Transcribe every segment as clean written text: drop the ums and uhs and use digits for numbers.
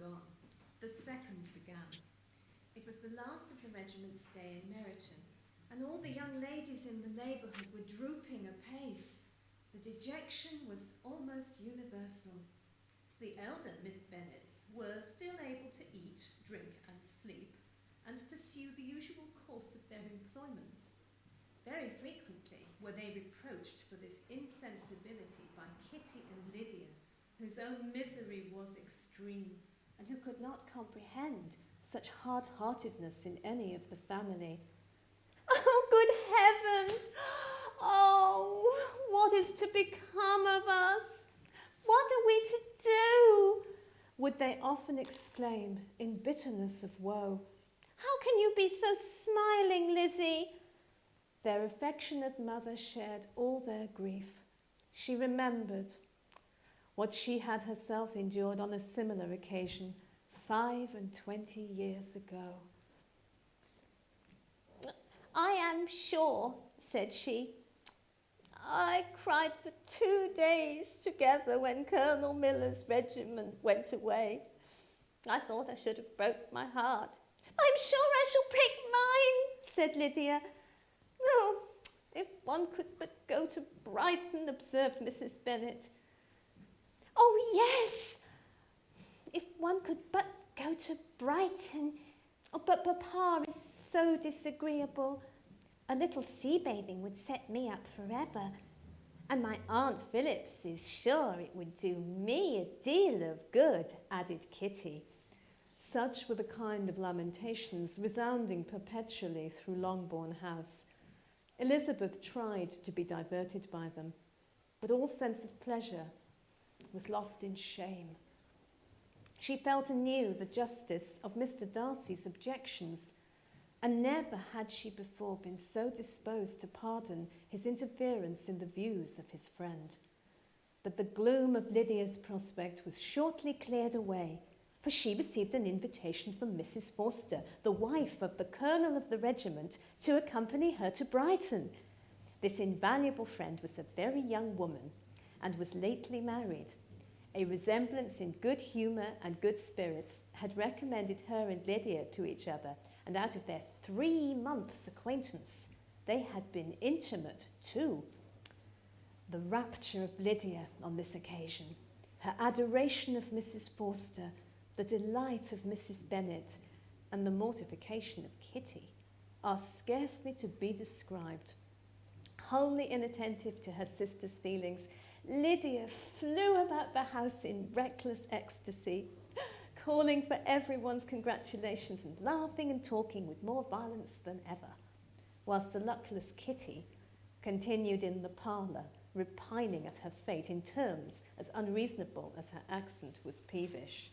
gone. The second began. It was the last of the regiment's stay in Meryton, and all the young ladies in the neighbourhood were drooping apace. The dejection was almost universal. The elder Miss Bennets were still able to eat, drink, and sleep, and pursue the usual course of their employments. Very frequently were they reproached for this insensibility by Kitty and Lydia, whose own misery was extreme, and who could not comprehend such hard-heartedness in any of the family. Oh, good heaven! Oh, what is to become of us? What are we to do? Would they often exclaim in bitterness of woe. How can you be so smiling, Lizzie? Their affectionate mother shared all their grief. She remembered what she had herself endured on a similar occasion 25 years ago. I am sure, said she, I cried for 2 days together when Colonel Miller's regiment went away. I thought I should have broke my heart. I'm sure I shall break mine, said Lydia. No, if one could but go to Brighton, observed Mrs. Bennet. Oh, yes, if one could but go to Brighton. Oh, but Papa is so disagreeable. A little sea bathing would set me up forever. And my Aunt Phillips is sure it would do me a deal of good, added Kitty. Such were the kind of lamentations resounding perpetually through Longbourn House. Elizabeth tried to be diverted by them, but all sense of pleasure was lost in shame. She felt anew the justice of Mr. Darcy's objections, and never had she before been so disposed to pardon his interference in the views of his friend. But the gloom of Lydia's prospect was shortly cleared away, for she received an invitation from Mrs. Forster, the wife of the colonel of the regiment, to accompany her to Brighton. This invaluable friend was a very young woman, and was lately married. A resemblance in good humour and good spirits had recommended her and Lydia to each other, and out of their 3 months' acquaintance, they had been intimate too. The rapture of Lydia on this occasion, her adoration of Mrs. Forster, the delight of Mrs. Bennet, and the mortification of Kitty are scarcely to be described. Wholly inattentive to her sister's feelings, Lydia flew about the house in reckless ecstasy, calling for everyone's congratulations and laughing and talking with more violence than ever, whilst the luckless Kitty continued in the parlour, repining at her fate in terms as unreasonable as her accent was peevish.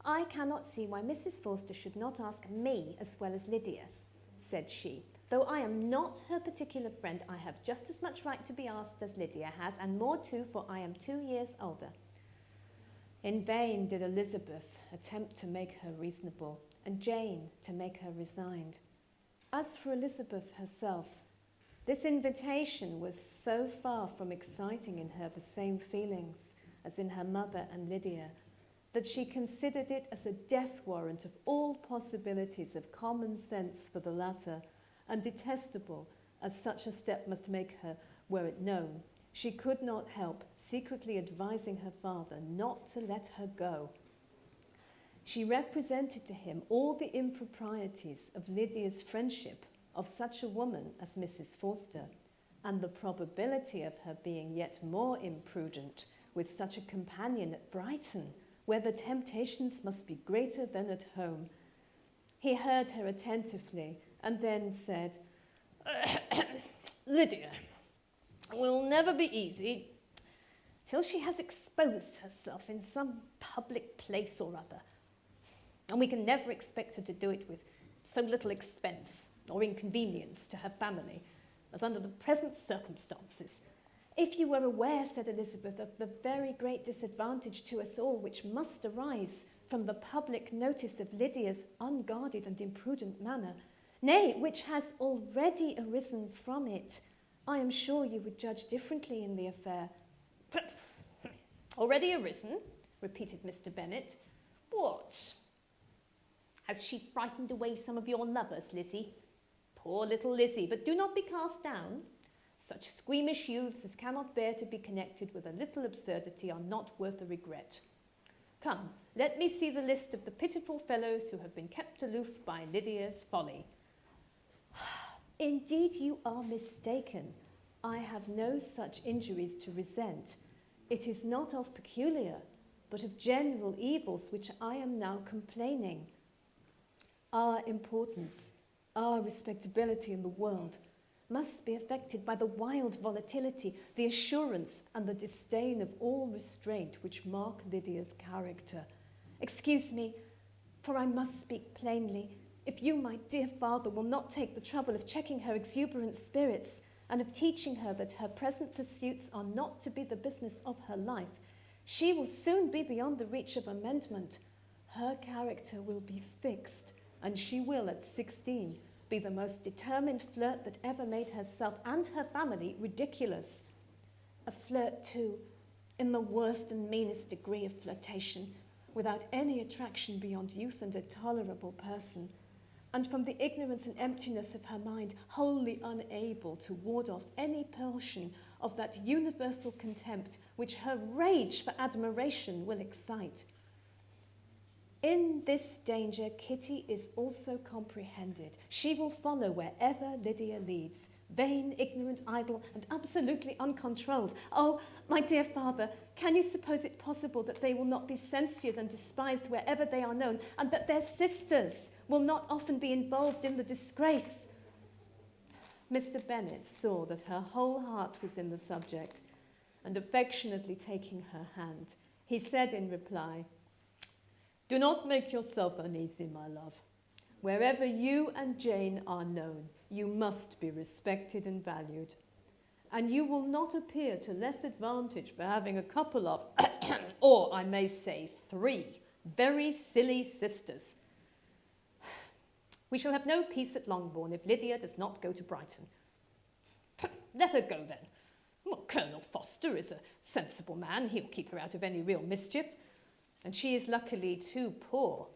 I cannot see why Mrs. Forster should not ask me as well as Lydia, said she. Though I am not her particular friend, I have just as much right to be asked as Lydia has, and more too, for I am 2 years older. In vain did Elizabeth attempt to make her reasonable, and Jane to make her resigned. As for Elizabeth herself, this invitation was so far from exciting in her the same feelings as in her mother and Lydia, that she considered it as a death warrant of all possibilities of common sense for the latter, and detestable as such a step must make her were it known. She could not help secretly advising her father not to let her go. She represented to him all the improprieties of Lydia's friendship of such a woman as Mrs. Forster, and the probability of her being yet more imprudent with such a companion at Brighton, where the temptations must be greater than at home. He heard her attentively, and then said, Lydia will never be easy till she has exposed herself in some public place or other, and we can never expect her to do it with so little expense or inconvenience to her family as under the present circumstances. If you were aware, said Elizabeth, of the very great disadvantage to us all which must arise from the public notice of Lydia's unguarded and imprudent manner, nay, which has already arisen from it, I am sure you would judge differently in the affair. Already arisen, repeated Mr. Bennet. What? Has she frightened away some of your lovers, Lizzie? Poor little Lizzie, but do not be cast down. Such squeamish youths as cannot bear to be connected with a little absurdity are not worth a regret. Come, let me see the list of the pitiful fellows who have been kept aloof by Lydia's folly. Indeed, you are mistaken. I have no such injuries to resent. It is not of peculiar, but of general evils which I am now complaining. Our importance, our respectability in the world must be affected by the wild volatility, the assurance and the disdain of all restraint which mark Lydia's character. Excuse me, for I must speak plainly. If you, my dear father, will not take the trouble of checking her exuberant spirits and of teaching her that her present pursuits are not to be the business of her life, she will soon be beyond the reach of amendment. Her character will be fixed, and she will, at 16, be the most determined flirt that ever made herself and her family ridiculous. A flirt, too, in the worst and meanest degree of flirtation, without any attraction beyond youth and a tolerable person, and from the ignorance and emptiness of her mind, wholly unable to ward off any portion of that universal contempt which her rage for admiration will excite. In this danger, Kitty is also comprehended. She will follow wherever Lydia leads, vain, ignorant, idle, and absolutely uncontrolled. Oh, my dear father, can you suppose it possible that they will not be censured and despised wherever they are known, and that their sisters will not often be involved in the disgrace? Mr. Bennet saw that her whole heart was in the subject, and affectionately taking her hand, he said in reply, "Do not make yourself uneasy, my love. Wherever you and Jane are known, you must be respected and valued. And you will not appear to less advantage for having a couple of, or I may say 3, very silly sisters. We shall have no peace at Longbourn if Lydia does not go to Brighton. Let her go then. Well, Colonel Foster is a sensible man. He'll keep her out of any real mischief. And she is luckily too poor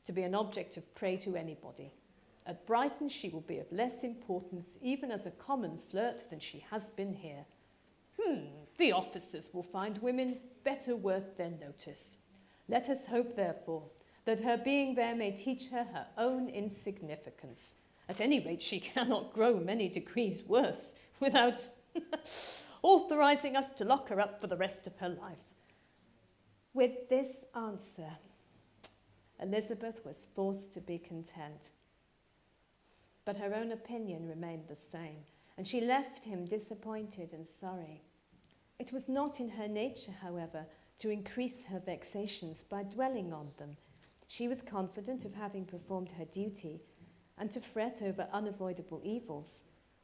to be an object of prey to anybody. At Brighton she will be of less importance even as a common flirt than she has been here. The officers will find women better worth their notice. Let us hope, therefore, that her being there may teach her her own insignificance. At any rate, she cannot grow many degrees worse without authorising us to lock her up for the rest of her life." With this answer, Elizabeth was forced to be content. But her own opinion remained the same, and she left him disappointed and sorry. It was not in her nature, however, to increase her vexations by dwelling on them. She was confident of having performed her duty, and to fret over unavoidable evils,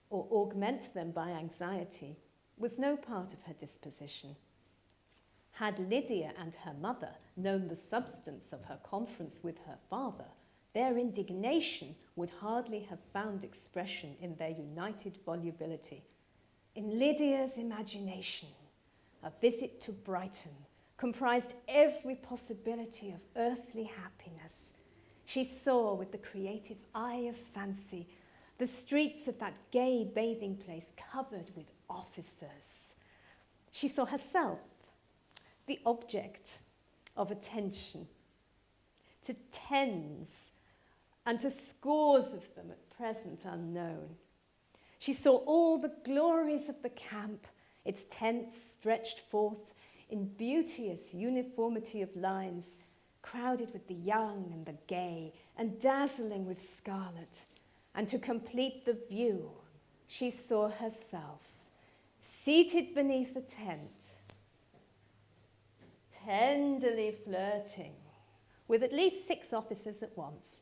or augment them by anxiety, was no part of her disposition. Had Lydia and her mother known the substance of her conference with her father, their indignation would hardly have found expression in their united volubility. In Lydia's imagination, a visit to Brighton comprised every possibility of earthly happiness. She saw with the creative eye of fancy the streets of that gay bathing place covered with officers. She saw herself the object of attention to tens and to scores of them at present unknown. She saw all the glories of the camp, its tents stretched forth in beauteous uniformity of lines, crowded with the young and the gay, and dazzling with scarlet. And to complete the view, she saw herself seated beneath a tent, tenderly flirting with at least 6 officers at once.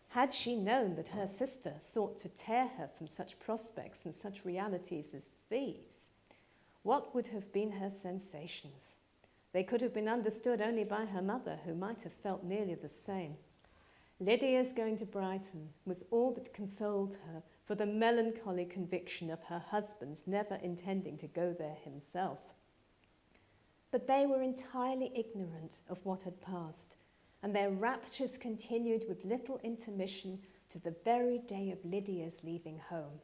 Had she known that her sister sought to tear her from such prospects and such realities as these, what would have been her sensations? They could have been understood only by her mother, who might have felt nearly the same. Lydia's going to Brighton was all that consoled her for the melancholy conviction of her husband's never intending to go there himself. But they were entirely ignorant of what had passed, and their raptures continued with little intermission to the very day of Lydia's leaving home.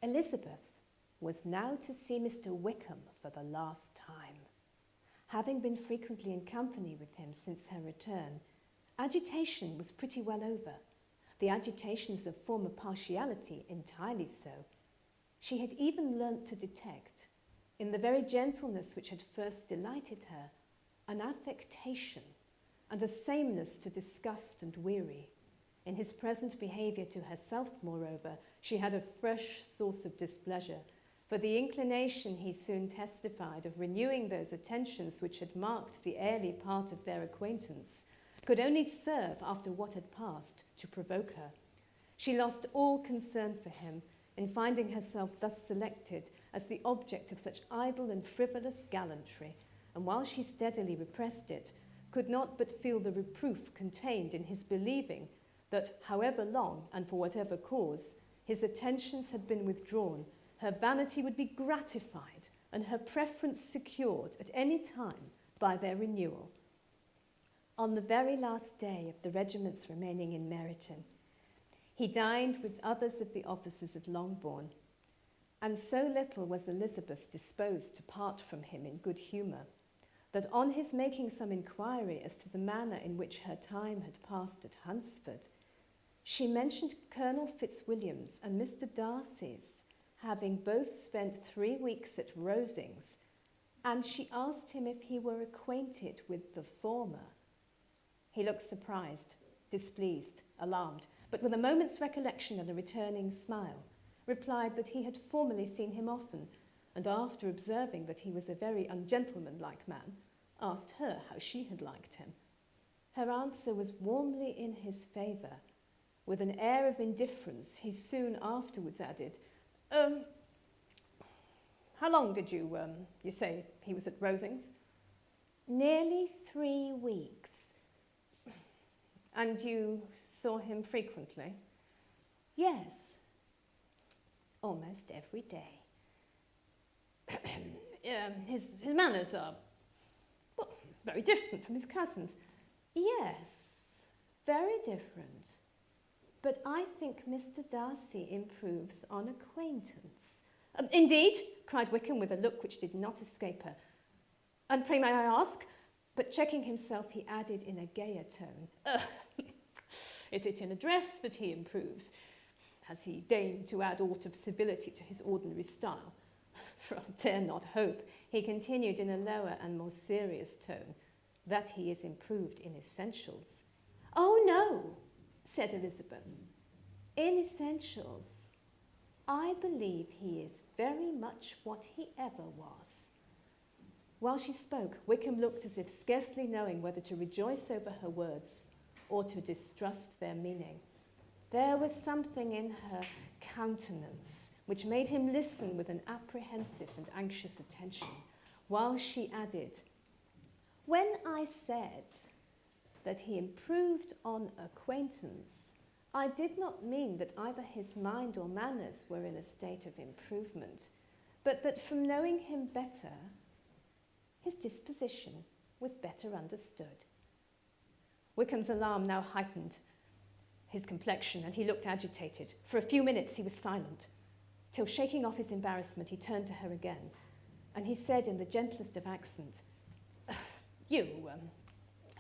Elizabeth was now to see Mr. Wickham for the last time. Having been frequently in company with him since her return, agitation was pretty well over, the agitations of former partiality entirely so. She had even learnt to detect, in the very gentleness which had first delighted her, an affectation and a sameness to disgust and weary. In his present behaviour to herself, moreover, she had a fresh source of displeasure, for the inclination he soon testified of renewing those attentions which had marked the early part of their acquaintance could only serve, after what had passed, to provoke her. She lost all concern for him in finding herself thus selected as the object of such idle and frivolous gallantry, and while she steadily repressed it, could not but feel the reproof contained in his believing that, however long and for whatever cause, his attentions had been withdrawn, her vanity would be gratified and her preference secured at any time by their renewal. On the very last day of the regiment's remaining in Meryton, he dined with others of the officers at Longbourn, and so little was Elizabeth disposed to part from him in good humour, that on his making some inquiry as to the manner in which her time had passed at Hunsford, she mentioned Colonel Fitzwilliam's and Mr. Darcy's having both spent 3 weeks at Rosings, and she asked him if he were acquainted with the former. He looked surprised, displeased, alarmed, but with a moment's recollection and a returning smile, replied that he had formerly seen him often, and after observing that he was a very ungentlemanlike man, asked her how she had liked him. Her answer was warmly in his favour. With an air of indifference, he soon afterwards added, how long did you say he was at Rosings? Nearly 3 weeks. And you saw him frequently? Yes, almost every day. His manners are, well, very different from his cousin's. Yes, very different. But I think Mr. Darcy improves on acquaintance. Indeed, cried Wickham with a look which did not escape her. And pray may I ask? But checking himself, he added in a gayer tone, is it in address that he improves? Has he deigned to add aught of civility to his ordinary style? For I dare not hope, he continued in a lower and more serious tone, that he is improved in essentials. Oh, no, said Elizabeth. In essentials, I believe he is very much what he ever was. While she spoke, Wickham looked as if scarcely knowing whether to rejoice over her words or to distrust their meaning. There was something in her countenance which made him listen with an apprehensive and anxious attention, while she added, when I said that he improved on acquaintance, I did not mean that either his mind or manners were in a state of improvement, but that from knowing him better, his disposition was better understood. Wickham's alarm now heightened his complexion, and he looked agitated. For a few minutes he was silent, till shaking off his embarrassment, he turned to her again, and he said in the gentlest of accent, you,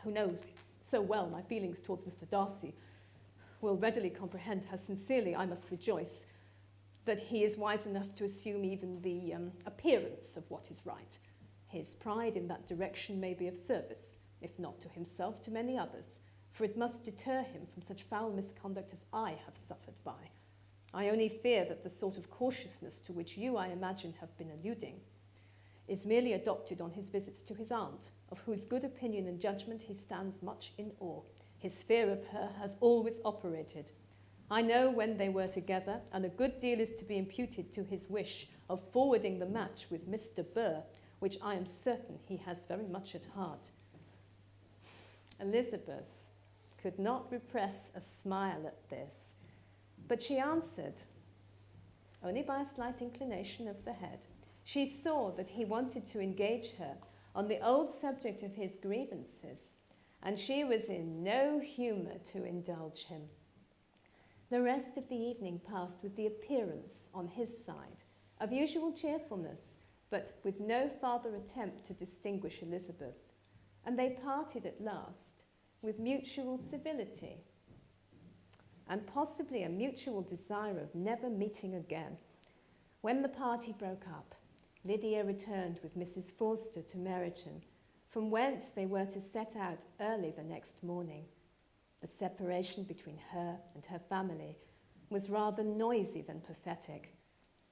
who know so well my feelings towards Mr. Darcy, will readily comprehend how sincerely I must rejoice that he is wise enough to assume even the appearance of what is right. His pride in that direction may be of service, if not to himself, to many others, for it must deter him from such foul misconduct as I have suffered by. I only fear that the sort of cautiousness to which you, I imagine, have been alluding, is merely adopted on his visits to his aunt, of whose good opinion and judgment he stands much in awe. His fear of her has always operated. I know when they were together, and a good deal is to be imputed to his wish of forwarding the match with Mr. Burr, which I am certain he has very much at heart. Elizabeth could not repress a smile at this, but she answered, only by a slight inclination of the head. She saw that he wanted to engage her on the old subject of his grievances, and she was in no humour to indulge him. The rest of the evening passed with the appearance, on his side, of usual cheerfulness, but with no farther attempt to distinguish Elizabeth, and they parted at last with mutual civility, and possibly a mutual desire of never meeting again. When the party broke up, Lydia returned with Mrs. Forster to Meryton, from whence they were to set out early the next morning. The separation between her and her family was rather noisy than pathetic.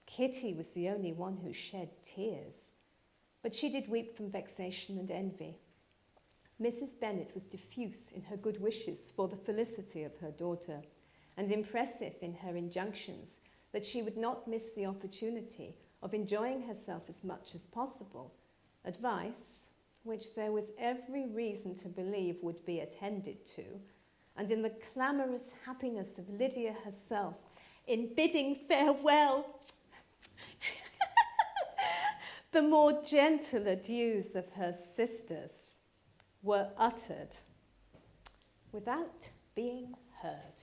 Kitty was the only one who shed tears, but she did weep from vexation and envy. Mrs. Bennet was diffuse in her good wishes for the felicity of her daughter, and impressive in her injunctions that she would not miss the opportunity of enjoying herself as much as possible, advice which there was every reason to believe would be attended to, and in the clamorous happiness of Lydia herself in bidding farewell, the more gentle adieus of her sisters were uttered without being heard.